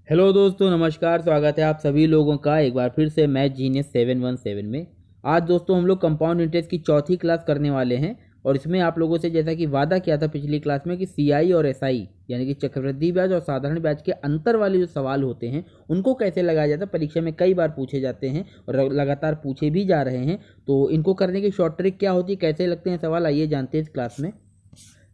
Hello दोस्तों, नमस्कार। स्वागत है आप सभी लोगों का एक बार फिर से मैथ जीनियस 717 में। आज दोस्तों हम लोग कंपाउंड इंटरेस्ट की चौथी क्लास करने वाले हैं और इसमें आप लोगों से जैसा कि वादा किया था पिछली क्लास में कि सीआई और एसआई यानी कि चक्रवृद्धि ब्याज और साधारण ब्याज के अंतर वाले जो सवाल होते हैं उनको कैसे लगाया जाता है, परीक्षा में कई बार पूछे जाते हैं और लगातार पूछे भी जा रहे हैं। तो इनको करने की शॉर्ट ट्रिक क्या होती है, कैसे लगते हैं सवाल, आइए जानते हैं इस क्लास में।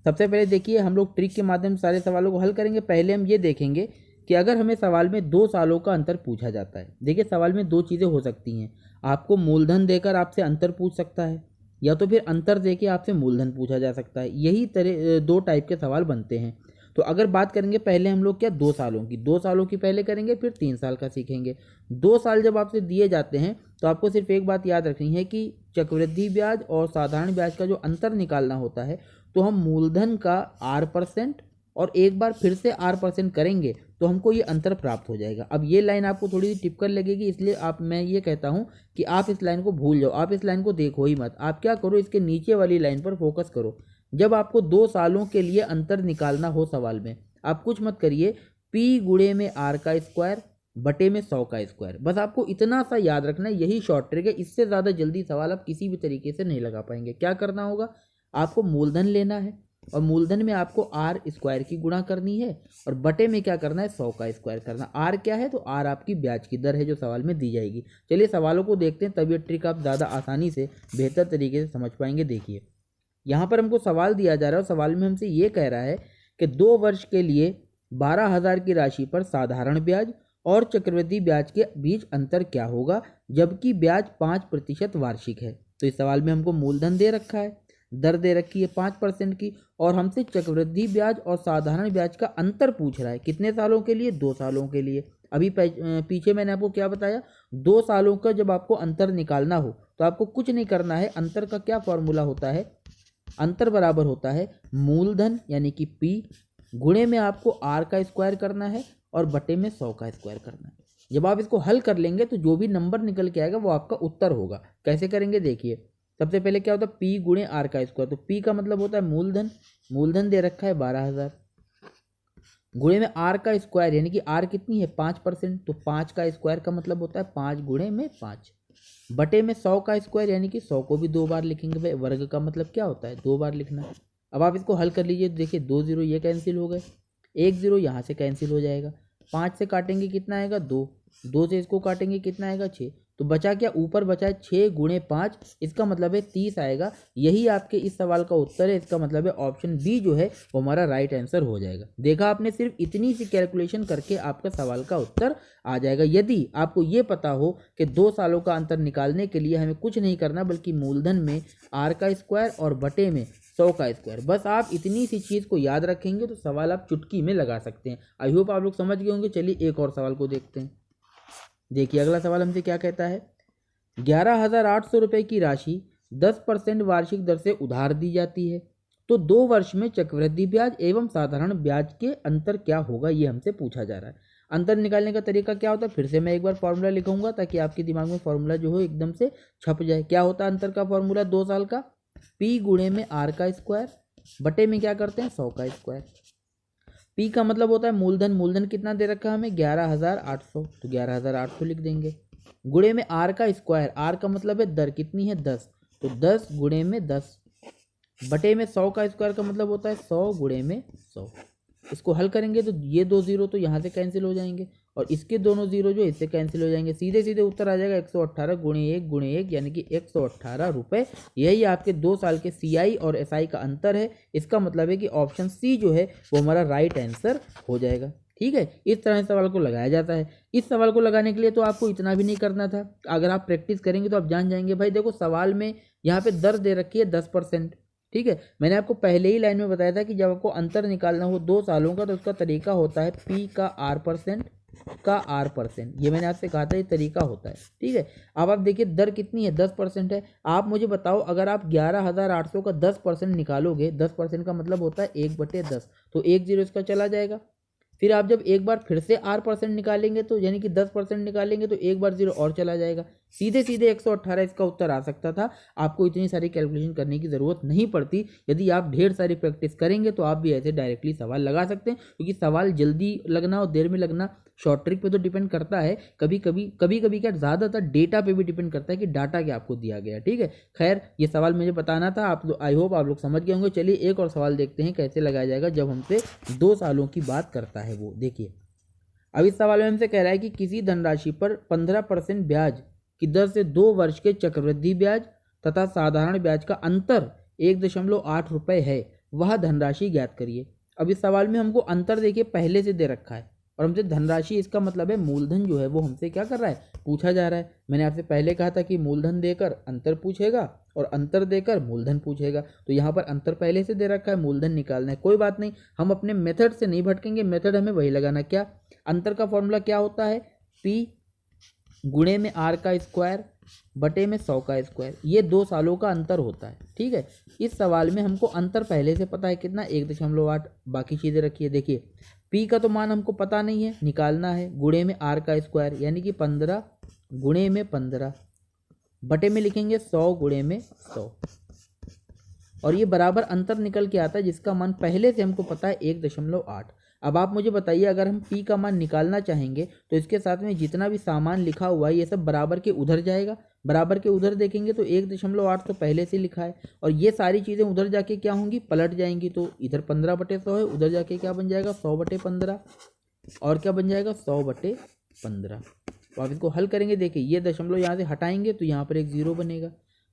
सबसे पहले देखिए, हम लोग ट्रिक के माध्यम से सारे सवालों को हल करेंगे। पहले हम ये देखेंगे कि अगर हमें सवाल में 2 सालों का अंतर पूछा जाता है। देखिए, सवाल में दो चीज़ें हो सकती हैं। आपको मूलधन देकर आपसे अंतर पूछ सकता है, या तो फिर अंतर देके आपसे मूलधन पूछा जा सकता है। यही तरह दो टाइप के सवाल बनते हैं। तो अगर बात करेंगे पहले हम लोग क्या 2 सालों की, 2 सालों की पहले करेंगे, फिर 3 साल का सीखेंगे। 2 साल जब आपसे दिए जाते हैं तो आपको सिर्फ एक बात याद रखनी है कि चक्रवृद्धि ब्याज और साधारण ब्याज का जो अंतर निकालना होता है, तो हम मूलधन का R% और एक बार फिर से R% करेंगे तो हमको ये अंतर प्राप्त हो जाएगा। अब ये लाइन आपको थोड़ी सी टिपिकल लगेगी, इसलिए मैं ये कहता हूँ कि आप इस लाइन को भूल जाओ, आप इस लाइन को देखो ही मत। आप क्या करो, इसके नीचे वाली लाइन पर फोकस करो। जब आपको 2 सालों के लिए अंतर निकालना हो सवाल में, आप कुछ मत करिए, P गुणे में R का स्क्वायर बटे में 100 का स्क्वायर। बस आपको इतना सा याद रखना है, यही शॉर्ट ट्रिक है। इससे ज़्यादा जल्दी सवाल आप किसी भी तरीके से नहीं लगा पाएंगे। क्या करना होगा, आपको मूलधन लेना है और मूलधन में आपको आर स्क्वायर की गुणा करनी है और बटे में क्या करना है, 100 का स्क्वायर करना। आर क्या है, तो आर आपकी ब्याज की दर है जो सवाल में दी जाएगी। चलिए सवालों को देखते हैं, तब ये ट्रिक आप ज़्यादा आसानी से बेहतर तरीके से समझ पाएंगे। देखिए, यहाँ पर हमको सवाल दिया जा रहा है और सवाल में हमसे ये कह रहा है कि 2 वर्ष के लिए 12,000 की राशि पर साधारण ब्याज और चक्रवृद्धि ब्याज के बीच अंतर क्या होगा, जबकि ब्याज 5% वार्षिक है। तो इस सवाल में हमको मूलधन दे रखा है, दर दे रखी है 5% की, और हमसे चक्रवृद्धि ब्याज और साधारण ब्याज का अंतर पूछ रहा है। कितने सालों के लिए, 2 सालों के लिए। अभी पीछे मैंने आपको क्या बताया, 2 सालों का जब आपको अंतर निकालना हो तो आपको कुछ नहीं करना है। अंतर का क्या फॉर्मूला होता है, अंतर बराबर होता है मूलधन यानी कि P गुणे में आपको R का स्क्वायर करना है और बटे में 100 का स्क्वायर करना है। जब आप इसको हल कर लेंगे तो जो भी नंबर निकल के आएगा वो आपका उत्तर होगा। कैसे करेंगे, देखिए। सबसे पहले क्या होता है, P गुणे R का स्क्वायर। तो P का मतलब होता है मूलधन, मूलधन दे रखा है 12,000, गुणे में R का स्क्वायर यानी कि R कितनी है, 5%। तो 5 का स्क्वायर का मतलब होता है 5 गुणे में 5, बटे में 100 का स्क्वायर यानी कि 100 को भी 2 बार लिखेंगे भाई। वर्ग का मतलब क्या होता है, 2 बार लिखना। अब आप इसको हल कर लीजिए, देखिए 2 0 ये कैंसिल हो गए, 1 0 यहाँ से कैंसिल हो जाएगा, 5 से काटेंगे कितना आएगा, 2, 2 से इसको काटेंगे कितना आएगा, 6। तो बचा क्या, ऊपर बचा है 6 गुणे 5, इसका मतलब है 30 आएगा। यही आपके इस सवाल का उत्तर है। इसका मतलब है ऑप्शन बी जो है वो हमारा राइट आंसर हो जाएगा। देखा आपने, सिर्फ इतनी सी कैलकुलेशन करके आपका सवाल का उत्तर आ जाएगा। यदि आपको ये पता हो कि 2 सालों का अंतर निकालने के लिए हमें कुछ नहीं करना, बल्कि मूलधन में R का स्क्वायर और बटे में 100 का स्क्वायर, बस आप इतनी सी चीज़ को याद रखेंगे तो सवाल आप चुटकी में लगा सकते हैं। आई होप आप लोग समझ गए होंगे। चलिए एक और सवाल को देखते हैं। देखिए, अगला सवाल हमसे क्या कहता है, 11,800 रुपये की राशि 10% वार्षिक दर से उधार दी जाती है, तो 2 वर्ष में चक्रवृद्धि ब्याज एवं साधारण ब्याज के अंतर क्या होगा, ये हमसे पूछा जा रहा है। अंतर निकालने का तरीका क्या होता है, फिर से मैं एक बार फॉर्मूला लिखूंगा ताकि आपके दिमाग में फॉर्मूला जो हो एकदम से छप जाए। क्या होता है अंतर का फॉर्मूला 2 साल का, P गुणे में R का स्क्वायर बटे में क्या करते हैं, 100 का स्क्वायर। P का मतलब होता है मूलधन, मूलधन कितना दे रखा है हमें, 11,800, तो 11,800 लिख देंगे। गुणे में R का स्क्वायर, R का मतलब है दर कितनी है, 10, तो 10 गुणे में 10, बटे में 100 का स्क्वायर का मतलब होता है 100 गुणे में 100। इसको हल करेंगे तो ये 2 0 तो यहाँ से कैंसिल हो जाएंगे और इसके दोनों 0 जो इससे कैंसिल हो जाएंगे। सीधे सीधे उत्तर आ जाएगा 118 गुणे 1 यानी कि 118 रुपये। यही आपके 2 साल के CI और SI का अंतर है। इसका मतलब है कि ऑप्शन सी जो है वो हमारा राइट आंसर हो जाएगा। ठीक है, इस तरह से सवाल को लगाया जाता है। इस सवाल को लगाने के लिए तो आपको इतना भी नहीं करना था। अगर आप प्रैक्टिस करेंगे तो आप जान जाएंगे। भाई देखो, सवाल में यहाँ पे दर दे रखी है 10%। ठीक है, मैंने आपको पहले ही लाइन में बताया था कि जब आपको अंतर निकालना हो 2 सालों का तो उसका तरीका होता है P का R% का R%। ये मैंने आपसे कहा था, ये तरीका होता है। ठीक है, अब आप देखिए दर कितनी है, 10% है। आप मुझे बताओ, अगर आप 11,800 का 10% निकालोगे, 10% का मतलब होता है 1/10, तो 1 0 इसका चला जाएगा। फिर आप जब एक बार फिर से R% निकालेंगे तो यानी कि 10% निकालेंगे तो एक बार 0 और चला जाएगा। सीधे सीधे 118 इसका उत्तर आ सकता था। आपको इतनी सारी कैलकुलेशन करने की ज़रूरत नहीं पड़ती। यदि आप ढेर सारी प्रैक्टिस करेंगे तो आप भी ऐसे डायरेक्टली सवाल लगा सकते हैं, क्योंकि सवाल जल्दी लगना और देर में लगना शॉर्ट ट्रिक पे तो डिपेंड करता है, कभी कभी क्या ज़्यादातर डेटा पे भी डिपेंड करता है कि डाटा क्या आपको दिया गया। ठीक है, खैर ये सवाल मुझे बताना था, आप आई होप आप लोग समझ गए होंगे। चलिए एक और सवाल देखते हैं कैसे लगाया जाएगा जब हमसे 2 सालों की बात करता है वो। देखिए अब इस सवाल में हमसे कह रहा है कि किसी धनराशि पर 15% ब्याज की दर से 2 वर्ष के चक्रवृद्धि ब्याज तथा साधारण ब्याज का अंतर 1.8 रुपये है, वह धनराशि ज्ञात करिए। अब इस सवाल में हमको अंतर देखिए पहले से दे रखा है और हमसे धनराशि, इसका मतलब है मूलधन जो है वो हमसे क्या कर रहा है, पूछा जा रहा है। मैंने आपसे पहले कहा था कि मूलधन देकर अंतर पूछेगा और अंतर देकर मूलधन पूछेगा, तो यहाँ पर अंतर पहले से दे रखा है, मूलधन निकालना है। कोई बात नहीं, हम अपने मेथड से नहीं भटकेंगे, मेथड हमें वही लगाना। क्या अंतर का फॉर्मूला क्या होता है, P गुणे में R का स्क्वायर बटे में 100 का स्क्वायर, ये 2 सालों का अंतर होता है। ठीक है, इस सवाल में हमको अंतर पहले से पता है कितना, 1.8, बाकी चीज़ें रखिए। देखिए P का तो मान हमको पता नहीं है, निकालना है, गुणे में R का स्क्वायर यानी कि 15 गुणे में 15 बटे में लिखेंगे 100 गुणे में 100, और ये बराबर अंतर निकल के आता है जिसका मान पहले से हमको पता है 1.8। अब आप मुझे बताइए, अगर हम P का मान निकालना चाहेंगे तो इसके साथ में जितना भी सामान लिखा हुआ है ये सब बराबर के उधर जाएगा, बराबर के उधर देखेंगे तो 1.8 तो पहले से लिखा है, और ये सारी चीज़ें उधर जाके क्या होंगी, पलट जाएंगी। तो इधर 15/100 है, उधर जाके क्या बन जाएगा 100/15, और क्या बन जाएगा 100/15। तो आप इसको हल करेंगे, देखिए ये दशमलव यहाँ से हटाएंगे तो यहाँ पर एक 0 बनेगा,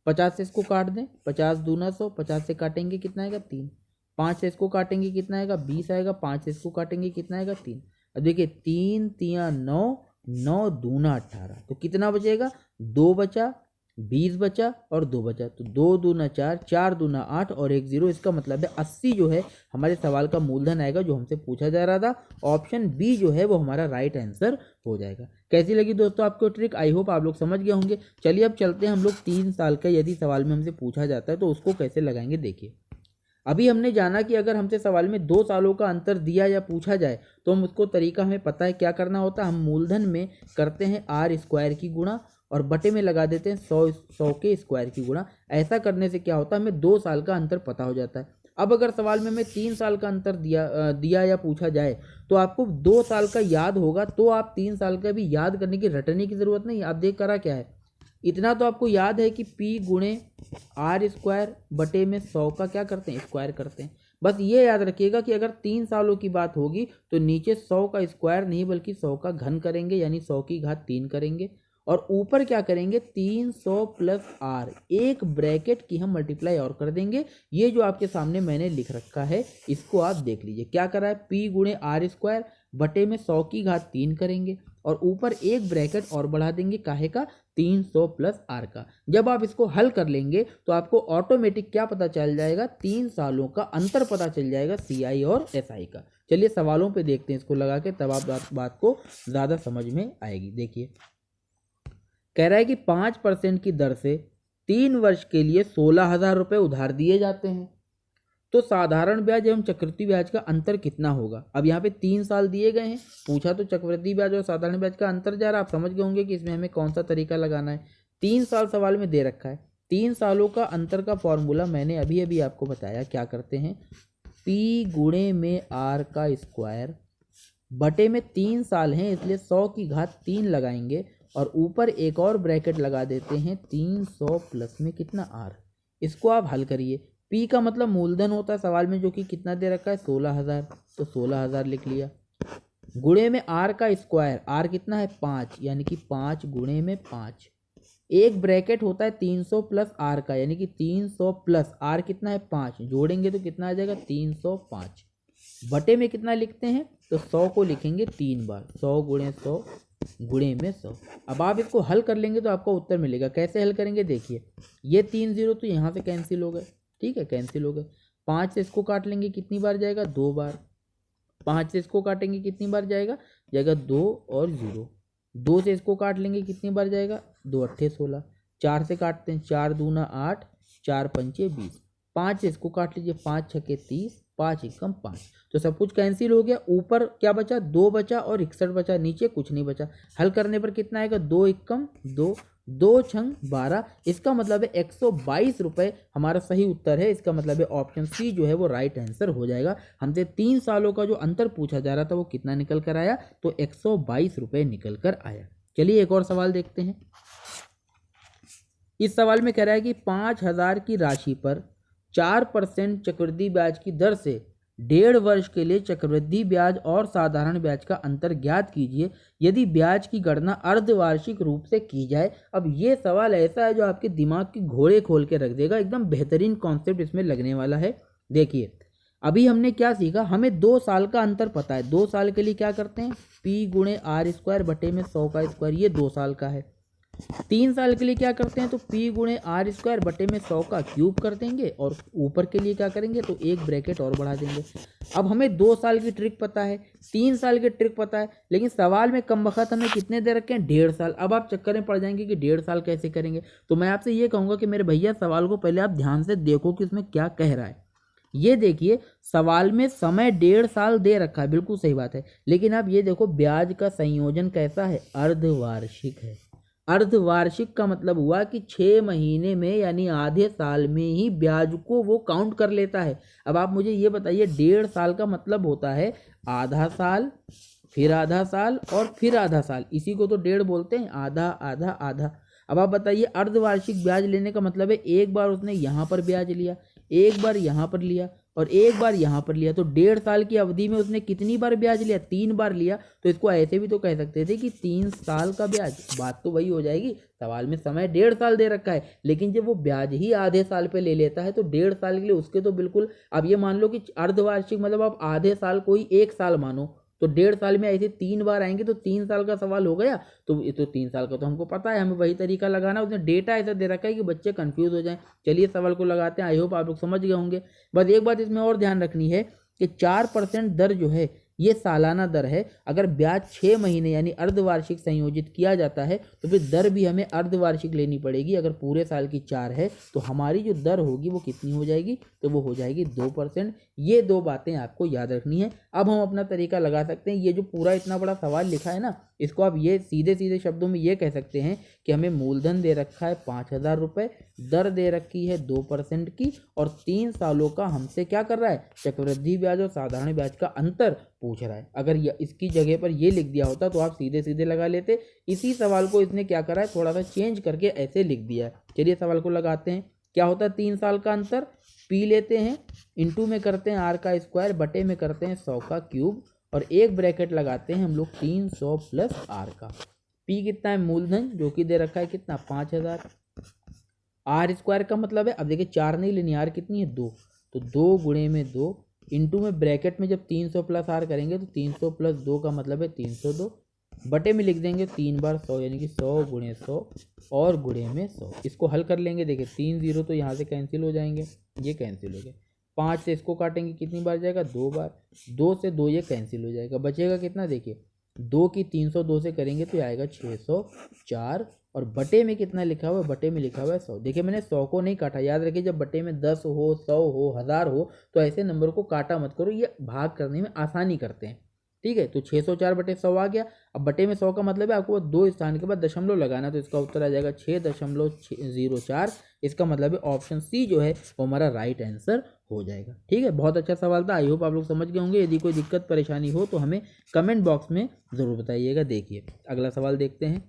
50 से इसको काट दें, 50 दूना 100, 50 से काटेंगे कितना आएगा 3, 5 से इसको काटेंगे कितना आएगा 20 आएगा, 5 से इसको काटेंगे कितना आएगा 3। अब देखिए 3 तिया 9, 9 दूना 18, तो कितना बचेगा 2 बचा, 20 बचा और 2 बचा, तो 2 दूना 4, 4 दूना 8 और एक 0। इसका मतलब है 80 जो है हमारे सवाल का मूलधन आएगा जो हमसे पूछा जा रहा था। ऑप्शन बी जो है वो हमारा राइट आंसर हो जाएगा। कैसी लगी दोस्तों आपको ट्रिक, आई होप आप लोग समझ गए होंगे। चलिए अब चलते हैं हम लोग 3 साल का यदि सवाल में हमसे पूछा जाता है तो उसको कैसे लगाएंगे। देखिए अभी हमने जाना कि अगर हमसे सवाल में 2 सालों का अंतर दिया या पूछा जाए तो हम उसको तरीका हमें पता है क्या करना होता है। हम मूलधन में करते हैं R स्क्वायर की गुणा और बटे में लगा देते हैं 100 के स्क्वायर की गुणा। ऐसा करने से क्या होता है, हमें 2 साल का अंतर पता हो जाता है। अब अगर सवाल में हमें 3 साल का अंतर दिया या पूछा जाए तो आपको 2 साल का याद होगा, तो आप 3 साल का भी याद करने की, रटने की ज़रूरत नहीं। आप देख करा क्या है, इतना तो आपको याद है कि P गुणे R स्क्वायर बटे में 100 का क्या करते हैं, स्क्वायर करते हैं। बस ये याद रखिएगा कि अगर 3 सालों की बात होगी तो नीचे 100 का स्क्वायर नहीं बल्कि 100 का घन करेंगे, यानी 100 की घात 3 करेंगे, और ऊपर क्या करेंगे 300 प्लस R, एक ब्रैकेट की हम मल्टीप्लाई और कर देंगे। ये जो आपके सामने मैंने लिख रखा है इसको आप देख लीजिए, क्या करा है, P गुणे R स्क्वायर बटे में 100 की घात 3 करेंगे और ऊपर एक ब्रैकेट और बढ़ा देंगे, काहे का, 300 प्लस R का। जब आप इसको हल कर लेंगे तो आपको ऑटोमेटिक क्या पता चल जाएगा, 3 सालों का अंतर पता चल जाएगा CI और SI का। चलिए सवालों पे देखते हैं इसको लगा के, तब आप बात को ज़्यादा समझ में आएगी। देखिए कह रहा है कि 5% की दर से 3 वर्ष के लिए 16,000 रुपये उधार दिए जाते हैं, तो साधारण ब्याज एवं चक्रवृद्धि ब्याज का अंतर कितना होगा। अब यहाँ पे 3 साल दिए गए हैं, पूछा तो चक्रवृद्धि ब्याज और साधारण ब्याज का अंतर जा रहा है। आप समझ गए होंगे कि इसमें हमें कौन सा तरीका लगाना है। 3 साल सवाल में दे रखा है, 3 सालों का अंतर का फॉर्मूला मैंने अभी आपको बताया। क्या करते हैं, P गुणे में R का स्क्वायर बटे में 3 साल हैं इसलिए 100 की घात 3 लगाएंगे और ऊपर एक और ब्रैकेट लगा देते हैं 300 प्लस में कितना R। इसको आप हल करिए। P का मतलब मूलधन होता है सवाल में, जो कि कितना दे रखा है 16,000, तो 16,000 लिख लिया। गुणे में R का स्क्वायर, R कितना है 5, यानी कि 5 गुणे में 5, एक ब्रैकेट होता है 300 प्लस R का, यानी कि 300 प्लस R कितना है 5, जोड़ेंगे तो कितना आ जाएगा 305। बटे में कितना लिखते हैं, तो 100 को लिखेंगे 3 बार, 100 गुणे 100 गुणे में 100। अब आप इसको हल कर लेंगे तो आपको उत्तर मिलेगा। कैसे हल करेंगे, देखिए ये 3 0 तो यहाँ से कैंसिल हो गए, ठीक है, कैंसिल हो गए। 5 से इसको काट लेंगे, कितनी बार जाएगा 2 बार। 5 से इसको काटेंगे कितनी बार जाएगा 2 और 0। 2 से इसको काट लेंगे कितनी बार जाएगा 2 अट्ठे 16। 4 से काटते हैं, 4 दूना 8, 4 पंचे 20। 5 से इसको काट लीजिए, 5 छके 30, 5 एकम 5, तो सब कुछ कैंसिल हो गया। ऊपर क्या बचा 2 बचा और 61 बचा, नीचे कुछ नहीं बचा। हल करने पर कितना आएगा 2 एकम 2, 2 छंग 12, इसका मतलब है 122 रुपये हमारा सही उत्तर है। इसका मतलब है ऑप्शन सी जो है वो राइट आंसर हो जाएगा। हमसे 3 सालों का जो अंतर पूछा जा रहा था वो कितना निकल कर आया, तो 122 रुपये निकल कर आया। चलिए एक और सवाल देखते हैं। इस सवाल में कह रहा है कि 5,000 की राशि पर 4% चक्रवृद्धि ब्याज की दर से 1.5 वर्ष के लिए चक्रवृद्धि ब्याज और साधारण ब्याज का अंतर ज्ञात कीजिए यदि ब्याज की गणना अर्धवार्षिक रूप से की जाए। अब ये सवाल ऐसा है जो आपके दिमाग की घोड़े खोल के रख देगा, एकदम बेहतरीन कॉन्सेप्ट इसमें लगने वाला है। देखिए अभी हमने क्या सीखा, हमें 2 साल का अंतर पता है। 2 साल के लिए क्या करते हैं, P गुणे R स्क्वायर बटे में 100 का स्क्वायर, ये 2 साल का है। 3 साल के लिए क्या करते हैं, तो P गुणे R स्क्वायर बटे में 100 का क्यूब कर देंगे और ऊपर के लिए क्या करेंगे, तो एक ब्रैकेट और बढ़ा देंगे। अब हमें 2 साल की ट्रिक पता है, 3 साल की ट्रिक पता है, लेकिन सवाल में कम वक्त हमें कितने दे रखे हैं, 1.5 साल। अब आप चक्कर में पड़ जाएंगे कि 1.5 साल कैसे करेंगे। तो मैं आपसे ये कहूँगा कि मेरे भैया सवाल को पहले आप ध्यान से देखो कि उसमें क्या कह रहा है। ये देखिए सवाल में समय 1.5 साल दे रखा है, बिल्कुल सही बात है, लेकिन आप ये देखो ब्याज का संयोजन कैसा है, अर्धवार्षिक है। अर्धवार्षिक का मतलब हुआ कि 6 महीने में यानी आधे साल में ही ब्याज को वो काउंट कर लेता है। अब आप मुझे ये बताइए 1.5 साल का मतलब होता है आधा साल, फिर आधा साल और फिर आधा साल, इसी को तो 1.5 बोलते हैं, आधा आधा आधा। अब आप बताइए अर्धवार्षिक ब्याज लेने का मतलब है एक बार उसने यहाँ पर ब्याज लिया, एक बार यहाँ पर लिया और एक बार यहाँ पर लिया, तो 1.5 साल की अवधि में उसने कितनी बार ब्याज लिया, 3 बार लिया। तो इसको ऐसे भी तो कह सकते थे कि 3 साल का ब्याज, बात तो वही हो जाएगी। सवाल में समय 1.5 साल दे रखा है, लेकिन जब वो ब्याज ही आधे साल पे ले लेता है तो 1.5 साल के लिए उसके तो बिल्कुल, अब ये मान लो कि अर्धवार्षिक मतलब आप आधे साल को ही 1 साल मानो, तो 1.5 साल में ऐसे 3 बार आएंगे तो 3 साल का सवाल हो गया। तो ये तो 3 साल का तो हमको पता है, हमें वही तरीका लगाना। उसने डेटा ऐसा दे रखा है कि बच्चे कंफ्यूज हो जाएं। चलिए सवाल को लगाते हैं, आई होप आप लोग समझ गए होंगे। बस एक बात इसमें और ध्यान रखनी है कि 4% दर जो है ये सालाना दर है। अगर ब्याज 6 महीने यानी अर्धवार्षिक संयोजित किया जाता है तो फिर दर भी हमें अर्धवार्षिक लेनी पड़ेगी। अगर पूरे साल की 4 है तो हमारी जो दर होगी वो कितनी हो जाएगी, तो वो हो जाएगी 2%। ये 2 बातें आपको याद रखनी है। अब हम अपना तरीका लगा सकते हैं। ये जो पूरा इतना बड़ा सवाल लिखा है ना, इसको आप ये सीधे सीधे शब्दों में ये कह सकते हैं कि हमें मूलधन दे रखा है 5,000 रुपये, दर दे रखी है 2% की, और 3 सालों का हमसे क्या कर रहा है, चक्रवृद्धि ब्याज और साधारण ब्याज का अंतर पूछ रहा है। अगर इसकी जगह पर ये लिख दिया होता तो आप सीधे सीधे लगा लेते। इसी सवाल को इसने क्या करा है, थोड़ा सा चेंज करके ऐसे लिख दिया है। चलिए सवाल को लगाते हैं। क्या होता है 3 साल का अंतर, P लेते हैं, इंटू में करते हैं R का स्क्वायर, बटे में करते हैं 100 का क्यूब, और एक ब्रैकेट लगाते हैं हम लोग 300 प्लस R का। P कितना है, मूलधन जो कि दे रखा है कितना, 5,000। R स्क्वायर का मतलब है, अब देखिए 4 नहीं लेनी, R कितनी है 2, तो 2 गुणे में 2, इंटू में ब्रैकेट में जब 300 प्लस R करेंगे तो 300 प्लस 2 का मतलब है 302, बटे में लिख देंगे 3 बार 100 यानी कि 100 गुणे 100 और गुणे में 100। इसको हल कर लेंगे, देखिए 3 0 तो यहाँ से कैंसिल हो जाएंगे, ये कैंसिल हो गए। 5 से इसको काटेंगे कितनी बार जाएगा, 2 बार, 2 से 2 ये कैंसिल हो जाएगा, बचेगा कितना, देखिए 2 की 302 से करेंगे तो आएगा 604, और बटे में कितना लिखा हुआ है, बटे में लिखा हुआ है 100। देखिए मैंने 100 को नहीं काटा, याद रखिए जब बटे में 10 हो, 100 हो, 1000 हो तो ऐसे नंबर को काटा मत करो, ये भाग करने में आसानी करते हैं। ठीक है, तो 604 बटे 100 आ गया। अब बटे में 100 का मतलब है आपको 2 स्थान के बाद दशमलव लगाना, तो इसका उत्तर आ जाएगा 6.04। इसका मतलब है ऑप्शन सी जो है वो हमारा राइट आंसर हो जाएगा। ठीक है, बहुत अच्छा सवाल था, आई होप आप लोग समझ गए होंगे। यदि कोई दिक्कत परेशानी हो तो हमें कमेंट बॉक्स में ज़रूर बताइएगा। देखिए अगला सवाल देखते हैं।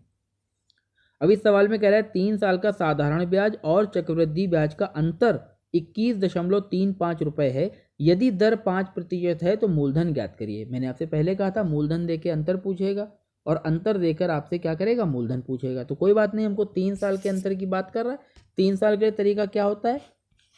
अब इस सवाल में कह रहा है 3 साल का साधारण ब्याज और चक्रवृद्धि ब्याज का अंतर 21.35 रुपये है। यदि दर 5% है तो मूलधन ज्ञात करिए। मैंने आपसे पहले कहा था मूलधन देके अंतर पूछेगा और अंतर देकर आपसे क्या करेगा, मूलधन पूछेगा। तो कोई बात नहीं, हमको 3 साल के अंतर की बात कर रहा है। 3 साल के तरीका क्या होता है,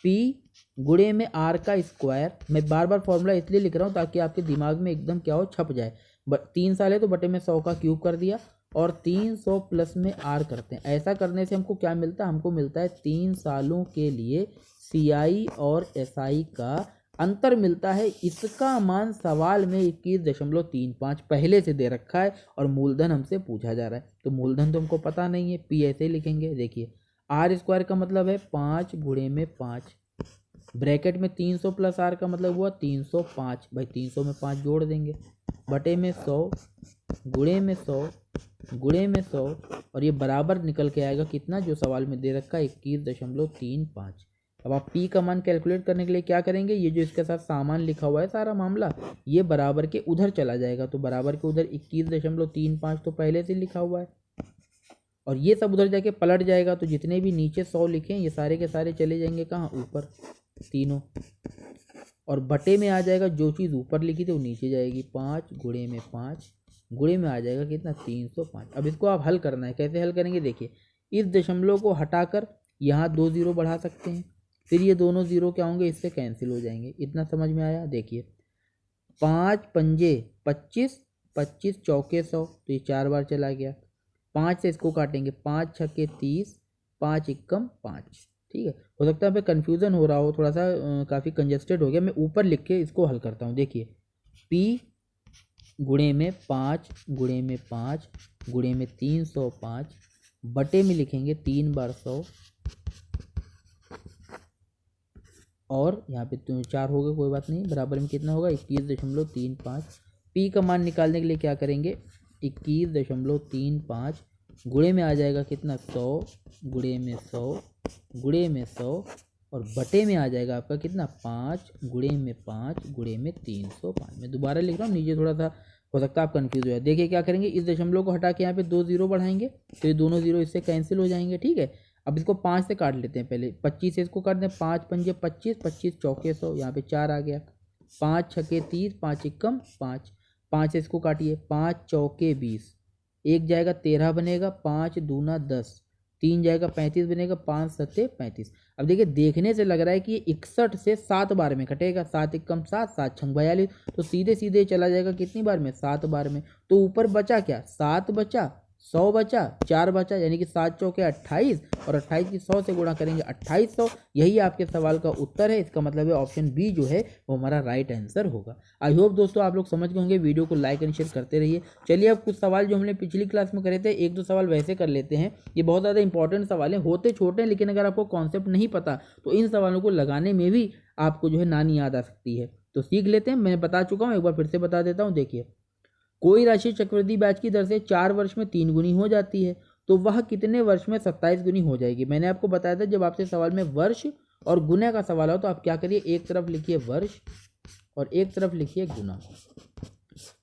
P गुणे में R का स्क्वायर। मैं बार बार फॉर्मूला इसलिए लिख रहा हूँ ताकि आपके दिमाग में एकदम क्या हो, छप जाए। 3 साल है तो बटे में 100 का क्यूब कर दिया और 300 प्लस में R करते हैं। ऐसा करने से हमको क्या मिलता है, हमको मिलता है 3 सालों के लिए CI और SI का अंतर मिलता है। इसका मान सवाल में 21.35 पहले से दे रखा है और मूलधन हमसे पूछा जा रहा है। तो मूलधन तो हमको पता नहीं है, P ऐसे ही लिखेंगे। देखिए R स्क्वायर का मतलब है 5 गुणे में 5, ब्रैकेट में 300 प्लस R का मतलब हुआ 305। भाई 300 में 5 जोड़ देंगे, बटे में 100 गुणे में 100 गुणे में 100 और ये बराबर निकल के आएगा कितना, जो सवाल में दे रखा है 21.35। अब आप पी का मान कैलकुलेट करने के लिए क्या करेंगे, ये जो इसके साथ सामान लिखा हुआ है सारा मामला, ये बराबर के उधर चला जाएगा। तो बराबर के उधर 21.35 तो पहले से लिखा हुआ है और ये सब उधर जाके पलट जाएगा। तो जितने भी नीचे 100 लिखे ये सारे के सारे चले जाएंगे कहाँ, ऊपर तीनों, और बटे में आ जाएगा जो चीज़ ऊपर लिखी थी वो नीचे जाएगी। 5 गुणे में 5 गुणे में आ जाएगा कितना, 305। अब इसको आप हल करना है, कैसे हल करेंगे देखिए, इस दशमलव को हटाकर यहाँ 2 जीरो बढ़ा सकते हैं, फिर ये दोनों जीरो क्या होंगे, इससे कैंसिल हो जाएंगे। इतना समझ में आया। देखिए 5 पंजे 25, 25 चौके 100, तो ये 4 बार चला गया। 5 से इसको काटेंगे, 5 छक्के 30, 5 एकम 5। ठीक है, हो सकता है पे कन्फ्यूज़न हो रहा हो, थोड़ा सा काफ़ी कंजेस्टेड हो गया। मैं ऊपर लिख के इसको हल करता हूँ। देखिए P गुणे में 5 गुणे में 5 गुणे में 305 बटे में लिखेंगे 3 बार 100 और यहाँ पे 4 हो गए, कोई बात नहीं, बराबर में कितना होगा 21.35। P का मान निकालने के लिए क्या करेंगे, 21.35 गुणे में आ जाएगा कितना, 100 गुणे में 100 गुणे में 100 और बटे में आ जाएगा आपका कितना, 5 गुणे में 5 गुणे में 305। मैं दोबारा लिख रहा हूँ, नीचे थोड़ा सा हो सकता है आप कंफ्यूज हो जाए। देखिए क्या करेंगे, इस दशमलव को हटा के यहाँ पे 2 जीरो बढ़ाएंगे तो ये दोनों जीरो इससे कैंसिल हो जाएंगे। ठीक है, अब इसको 5 से काट लेते हैं पहले, 25 से इसको काट दें, 5 पंजे 25, 25 चौके 100, यहाँ पे 4 आ गया। 5 छक्के 30, 5 एकम 5, 5 से इसको काटिए, 5 चौके 20, एक जाएगा 13 बनेगा, 5 दूना 10, 3 जाएगा 35 बनेगा, 5 सत्ते 35। अब देखिए देखने से लग रहा है कि ये 61 से 7 बार में कटेगा, 7 एकम 7, 7 छंग 42, तो सीधे सीधे चला जाएगा कितनी बार में, 7 बार में। तो ऊपर बचा क्या, 7 बचा, 100 बचा, 4 बचा, यानी कि 7 चौके 28 और 28 की 100 से गुणा करेंगे 2800। यही आपके सवाल का उत्तर है। इसका मतलब है ऑप्शन बी जो है वो हमारा राइट आंसर होगा। आई होप दोस्तों आप लोग समझ गए होंगे। वीडियो को लाइक एंड शेयर करते रहिए। चलिए अब कुछ सवाल जो हमने पिछली क्लास में करे थे, 1-2 सवाल वैसे कर लेते हैं। ये बहुत ज़्यादा इंपॉर्टेंट सवाल हैं, होते छोटे हैं, लेकिन अगर आपको कॉन्सेप्ट नहीं पता तो इन सवालों को लगाने में भी आपको जो है नानी याद आ सकती है। तो सीख लेते हैं। मैं बता चुका हूँ, एक बार फिर से बता देता हूँ। देखिए कोई राशि चक्रवृद्धि ब्याज की दर से 4 वर्ष में 3 गुनी हो जाती है तो वह कितने वर्ष में 27 गुनी हो जाएगी। मैंने आपको बताया था जब आपसे सवाल में वर्ष और गुना का सवाल हो तो आप क्या करिए, एक तरफ लिखिए वर्ष और एक तरफ लिखिए गुना।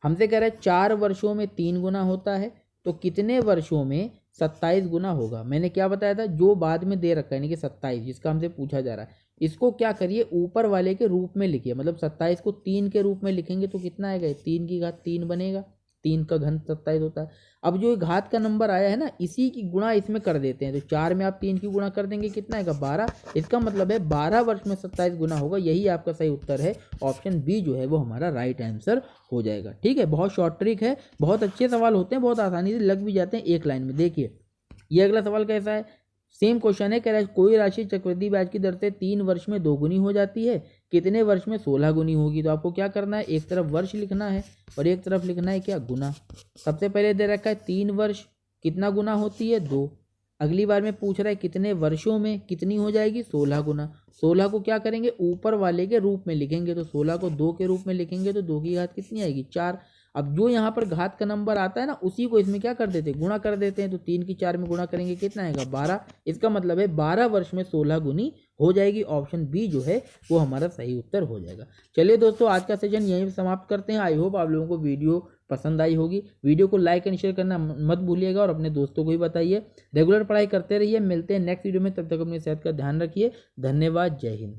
हमसे कह रहा है 4 वर्षों में 3 गुना होता है तो कितने वर्षों में 27 गुना होगा। मैंने क्या बताया था, जो बाद में दे रखा है यानी कि 27 जिसका हमसे पूछा जा रहा है, इसको क्या करिए ऊपर वाले के रूप में लिखिए। मतलब 27 को 3 के रूप में लिखेंगे तो कितना आएगा, 3 की घात 3 बनेगा, 3 का घन 27 होता है। अब जो घात का नंबर आया है ना, इसी की गुणा इसमें कर देते हैं। तो 4 में आप 3 की गुणा कर देंगे, कितना आएगा 12। इसका मतलब है 12 वर्ष में 27 गुना होगा। यही आपका सही उत्तर है। ऑप्शन बी जो है वो हमारा राइट आंसर हो जाएगा। ठीक है, बहुत शॉर्ट ट्रिक है, बहुत अच्छे सवाल होते हैं, बहुत आसानी से लग भी जाते हैं एक लाइन में। देखिए ये अगला सवाल कैसा है, सेम क्वेश्चन है। कह रहा है कोई राशि चक्रवृद्धि ब्याज की दर से 3 वर्ष में 2 गुनी हो जाती है, कितने वर्ष में 16 गुनी होगी। तो आपको क्या करना है, एक तरफ वर्ष लिखना है और एक तरफ लिखना है क्या, गुना। सबसे पहले दे रखा है 3 वर्ष कितना गुना होती है, 2। अगली बार में पूछ रहा है कितने वर्षों में कितनी हो जाएगी, 16 गुना। 16 को क्या करेंगे, ऊपर वाले के रूप में लिखेंगे। तो 16 को 2 के रूप में लिखेंगे तो 2 की घात कितनी आएगी, 4। अब जो यहाँ पर घात का नंबर आता है ना, उसी को इसमें क्या कर देते हैं, गुणा कर देते हैं। तो 3 की 4 में गुणा करेंगे कितना आएगा, 12। इसका मतलब है 12 वर्ष में 16 गुनी हो जाएगी। ऑप्शन बी जो है वो हमारा सही उत्तर हो जाएगा। चलिए दोस्तों आज का सेशन यहीं समाप्त करते हैं। आई होप आप लोगों को वीडियो पसंद आई होगी। वीडियो को लाइक एंड शेयर करना मत भूलिएगा और अपने दोस्तों को भी बताइए। रेगुलर पढ़ाई करते रहिए। मिलते हैं नेक्स्ट वीडियो में, तब तक अपनी सेहत का ध्यान रखिए। धन्यवाद, जय हिंद।